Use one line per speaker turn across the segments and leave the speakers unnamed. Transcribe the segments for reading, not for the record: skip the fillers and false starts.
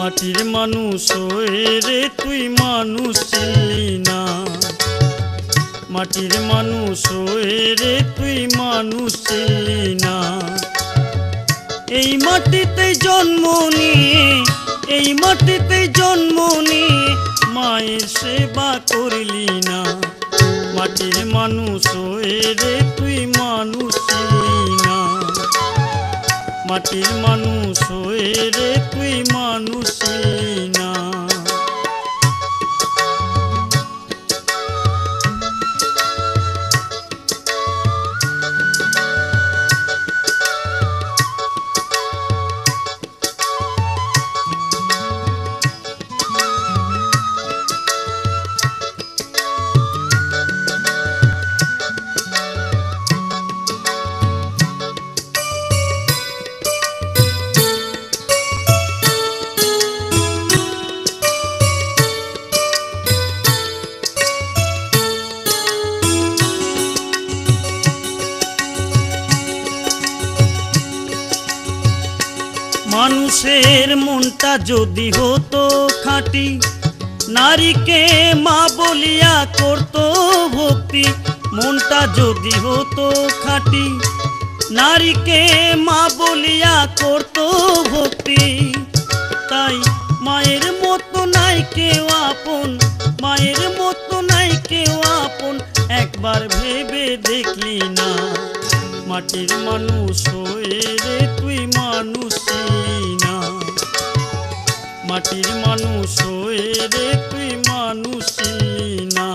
মাটির মানুষ হয়ে রে তুই মানুষ ছিলি না, মাটির মানুষ হয়ে রে তুই মানুষ ছিলি না। এই মাটিতে জন্ম নিয়ে, এই মাটিতে জন্ম নিয়ে মায়ের সেবা করলি না। মাটির মানুষ হয়ে রে তুই মানুষ ছিলি না, মাটির মানুষ হয়ে রে তুই মানুষ ছিলি না। মানুষের মনটা যদি হতো খাঁটি, নারীকে মা বলিয়া করত ভক্তি। মনটা যদি হতো খাঁটি, নারীকে মা বলিয়া করত ভক্তি। তাই মায়ের মতো নাই কেউ আপন, মায়ের মতো নাই কেউ আপন, একবার ভেবে দেখলি না। মাটির মানুষ হয়ে রে তুই মানুষ ছিলি না, মাটির মানুষ হয়ে রে তুই মানুষ ছিলি না।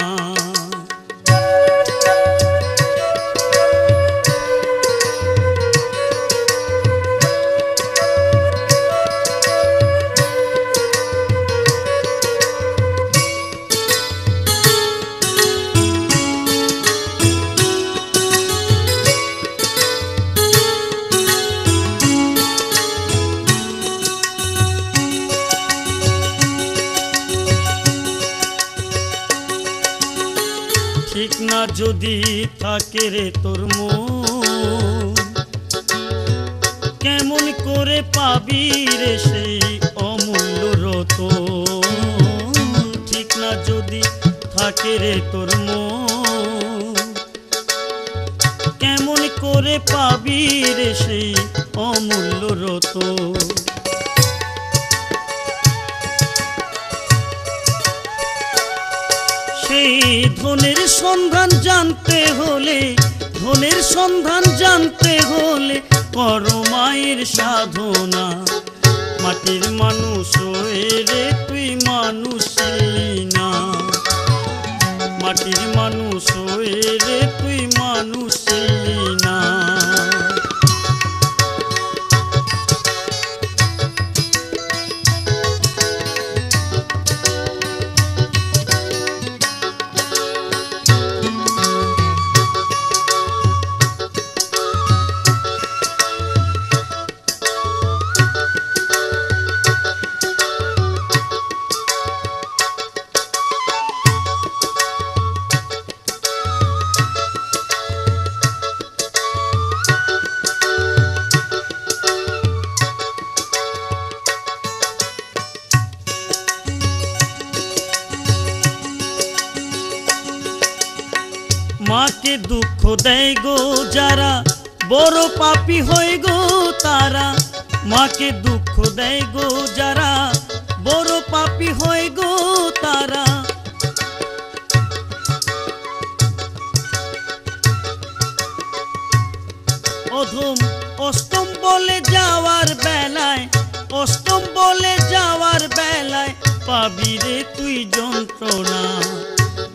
ঠিক না যদি থাকে রে তোর মন, কেমন করে পাবি রে সেই অমূল্য রতন। ঠিক না যদি থাকে রে তোর মন, কেমন করে পাবি রে সেই অমূল্য রতন। সেই ধনের সন্ধান জানতে হলে, ধনের সন্ধান জানতে হলে কর মায়ের সাধনা। মাটির মানুষ হয়ে রে তুই মানুষ ছিলি না, মাটির মানুষ হয়ে রে তুই মানুষ ছিলি না। মাকে দুঃখ দেয় গো যারা, বড় পাপী হয় গো তারা। মাকে দুঃখ দেয় গো যারা, বড় পাপী হয় গো তারা। অধম অষ্টম বলে যাওয়ার বেলায়, অষ্টম বলে যাওয়ার বেলায় পাবি রে তুই যন্ত্রণা।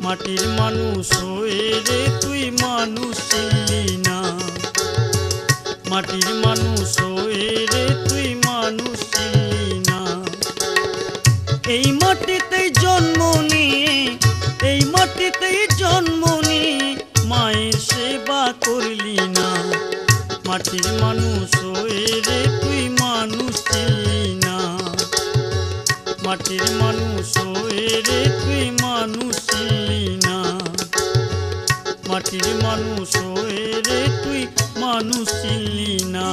মাটির মানুষ হয়ে রে তুই মানুষ ছিলি না, মাটির মানুষ হয়ে রে তুই মানুষ ছিলি না। এই মাটিতেই জন্ম নিয়ে, এই মাটিতেই জন্ম নিয়ে মায়ের সেবা করলি না। মাটির মানুষ হয়ে রে তুই মানুষ ছিলি না, মাটির মানুষ হয়ে রে তুই মানুষ ছিলি না, মাটির মানুষ হয়ে রে তুই মানুষ ছিলি না।